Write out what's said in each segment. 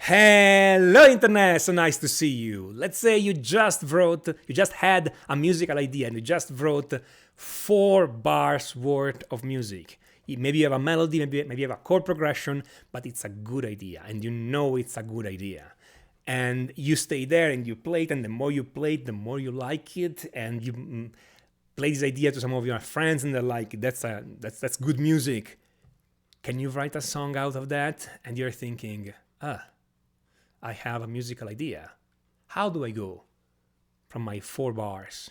Hello Internet, so nice to see you. Let's say you just had a musical idea and you just wrote 4 bars worth of music. Maybe you have a melody, maybe you have a chord progression, but it's a good idea and you know it's a good idea. And you stay there and you play it, and the more you play it, the more you like it, and you play this idea to some of your friends and they're like, that's good music. Can you write a song out of that? And you're thinking, I have a musical idea. How do I go from my 4 bars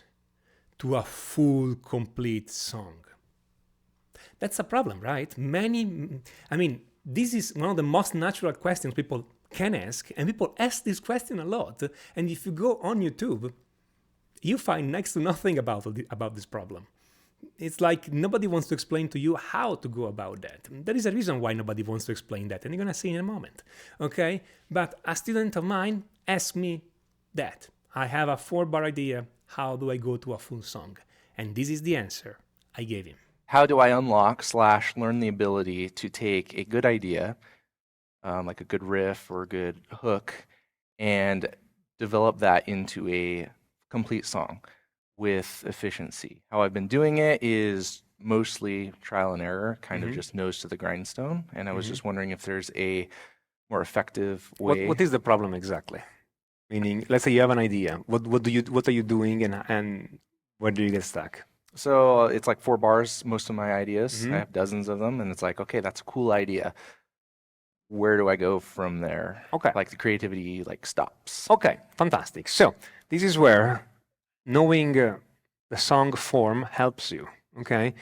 to a full, complete song? That's a problem, right? This is one of the most natural questions people can ask, and people ask this question a lot. And if you go on YouTube, you find next to nothing about this problem. It's like nobody wants to explain to you how to go about that. There is a reason why nobody wants to explain that, and you're going to see in a moment, okay? But a student of mine asked me that. I have a 4-bar idea. How do I go to a full song? And this is the answer I gave him. How do I unlock/learn the ability to take a good idea, like a good riff or a good hook, and develop that into a complete song with efficiency? How I've been doing it is mostly trial and error, kind of just nose to the grindstone. And I was just wondering if there's a more effective way. What is the problem exactly? Meaning, let's say you have an idea. What are you doing, and where do you get stuck? So it's like 4 bars, most of my ideas. I have dozens of them, and it's like, okay, that's a cool idea. Where do I go from there? Okay. Like the creativity stops. Okay, fantastic. So this is where knowing the song form helps you, okay?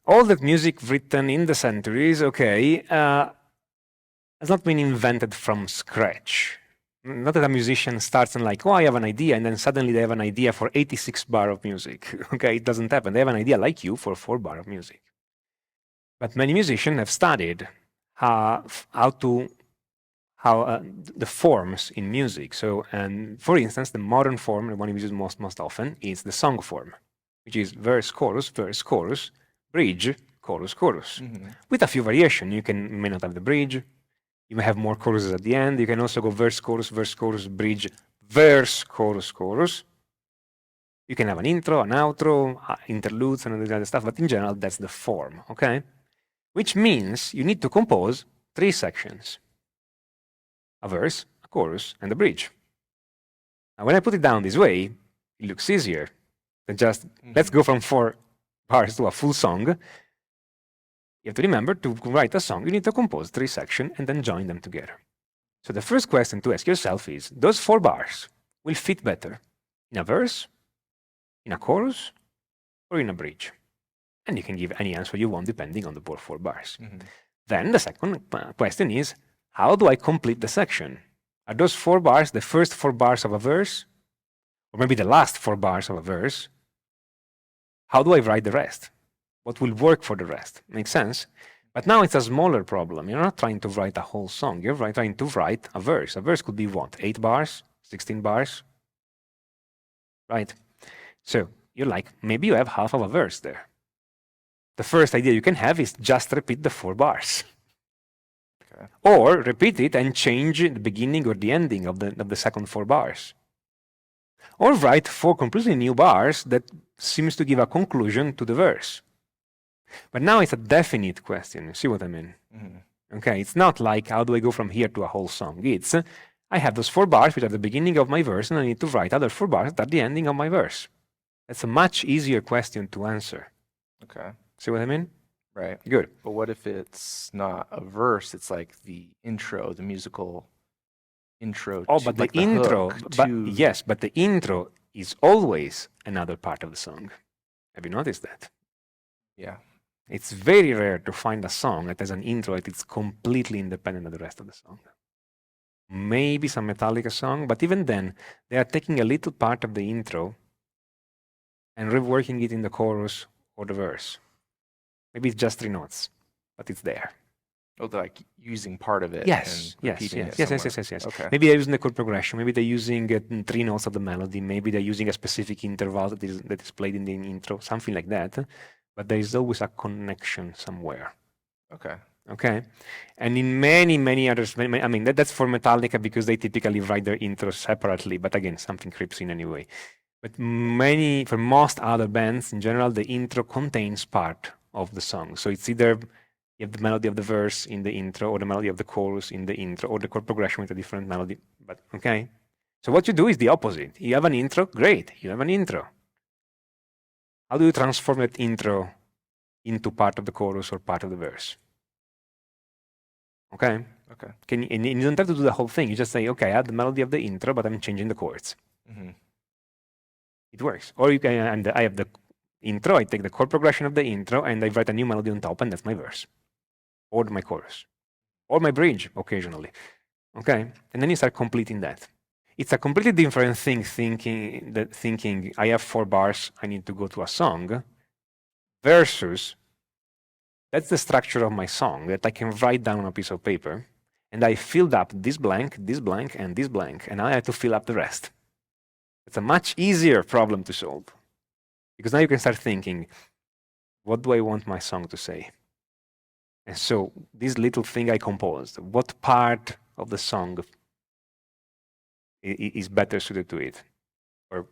All that music written in the centuries, okay, has not been invented from scratch. Not that a musician starts and like, oh, I have an idea, and then suddenly they have an idea for 86 bar of music. Okay, it doesn't happen. They have an idea like you for 4 bar of music. But many musicians have studied the forms in music. So, and for instance, the modern form, the one we use most often, is the song form, which is verse, chorus, bridge, chorus, chorus. With a few variations. You may not have the bridge. You may have more choruses at the end. You can also go verse, chorus, bridge, verse, chorus, chorus. You can have an intro, an outro, interludes, and all this other stuff. But in general, that's the form, okay? Which means you need to compose 3 sections: a verse, a chorus, and a bridge. Now, when I put it down this way, it looks easier than just, let's go from 4 bars to a full song. You have to remember, to write a song, you need to compose 3 sections and then join them together. So the first question to ask yourself is, those 4 bars will fit better in a verse, in a chorus, or in a bridge? And you can give any answer you want depending on the 4 bars. Then the second question is, how do I complete the section? Are those 4 bars the first 4 bars of a verse? Or maybe the last 4 bars of a verse? How do I write the rest? What will work for the rest? Makes sense? But now it's a smaller problem. You're not trying to write a whole song. You're trying to write a verse. A verse could be what? 8 bars? 16 bars? Right? So you're like, maybe you have half of a verse there. The first idea you can have is just repeat the 4 bars. Okay. Or repeat it and change the beginning or the ending of the second 4 bars. Or write 4 completely new bars that seems to give a conclusion to the verse. But now it's a definite question. You see what I mean? Okay, it's not like, how do I go from here to a whole song? It's, I have those 4 bars which are the beginning of my verse, and I need to write other 4 bars that are the ending of my verse. That's a much easier question to answer. Okay. See what I mean? Right. Good. But what if it's not a verse? It's like the intro, the musical intro. Oh, but like the intro, but the intro is always another part of the song. Have you noticed that? Yeah. It's very rare to find a song that has an intro that is completely independent of the rest of the song. Maybe some Metallica song, but even then, they are taking a little part of the intro and reworking it in the chorus or the verse. Maybe it's just 3 notes, but it's there. Oh, they're like using part of it. Yes. Okay. Maybe they're using the chord progression. Maybe they're using 3 notes of the melody. Maybe they're using a specific interval that is played in the intro, something like that. But there is always a connection somewhere. Okay. Okay, and in many others, I mean that's for Metallica because they typically write their intros separately. But again, something creeps in anyway. But for most other bands in general, the intro contains part of the song. So it's either you have the melody of the verse in the intro, or the melody of the chorus in the intro, or the chord progression with a different melody. But okay, so what you do is the opposite. You have an intro, great. You have an intro. How do you transform that intro into part of the chorus or part of the verse? Okay. Okay. And you don't have to do the whole thing. You just say, okay, I have the melody of the intro, but I'm changing the chords. It works. Or you can, and I have the intro, I take the chord progression of the intro, and I write a new melody on top, and that's my verse, or my chorus, or my bridge occasionally. Okay, and then you start completing that. It's a completely different thing thinking I have 4 bars, I need to go to a song, versus that's the structure of my song that I can write down on a piece of paper, and I filled up this blank, and this blank, and now I have to fill up the rest. It's a much easier problem to solve, because now you can start thinking, what do I want my song to say? And so this little thing I composed, what part of the song is better suited to it? Or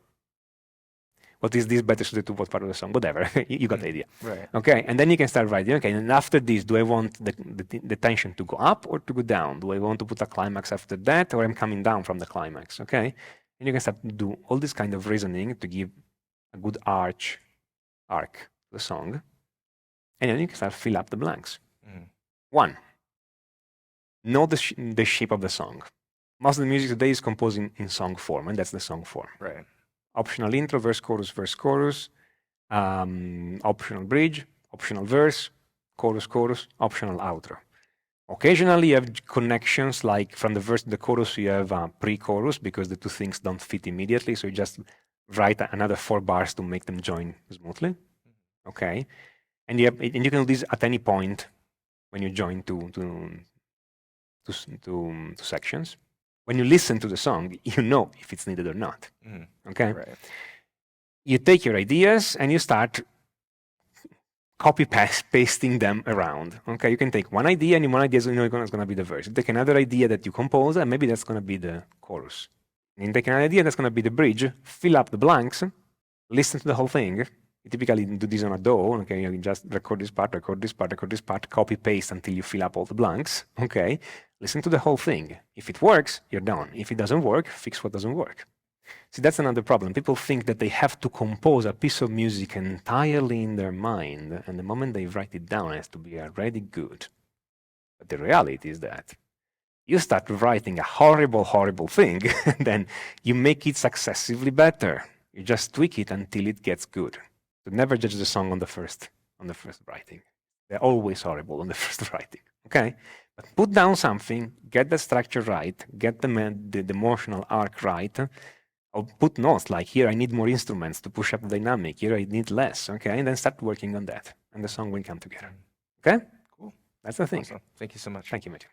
what is this better suited to what part of the song? Whatever, you got the idea. Right. Okay, and then you can start writing, okay, and after this, do I want the tension to go up or to go down? Do I want to put a climax after that, or I'm coming down from the climax, okay? And you can start to do all this kind of reasoning to give a good arc to the song. And then you can start fill up the blanks. 1, know the shape of the song. Most of the music today is composed in song form, and that's the song form. Right. Optional intro, verse, chorus, optional bridge, optional verse, chorus, optional outro. Occasionally, you have connections, like from the verse to the chorus, you have pre-chorus, because the 2 things don't fit immediately, so you just write another 4 bars to make them join smoothly. Okay, and you can do this at any point when you join two sections. When you listen to the song, you know if it's needed or not. Okay, Right. You take your ideas and you start pasting them around. Okay, you can take one idea, and one idea is going to be the verse. You take another idea that you compose, and maybe that's going to be the chorus. And you take another idea that's going to be the bridge. Fill up the blanks. Listen to the whole thing. You typically do this on a DAW. Okay, you just record this part, copy paste until you fill up all the blanks. Okay, listen to the whole thing. If it works, you're done. If it doesn't work, fix what doesn't work. See, that's another problem. People think that they have to compose a piece of music entirely in their mind, and the moment they write it down, it has to be already good. But the reality is that you start writing a horrible thing, and then you make it successively better. You just tweak it until it gets good. So never judge the song on the first writing. They're always horrible on the first writing. Okay, but put down something, get the structure right, get the emotional arc right. Or put notes like, here I need more instruments to push up the dynamic, here I need less, okay? And then start working on that, and the song will come together. Okay? Cool. That's the thing. Awesome. Thank you so much. Thank you, Matthew.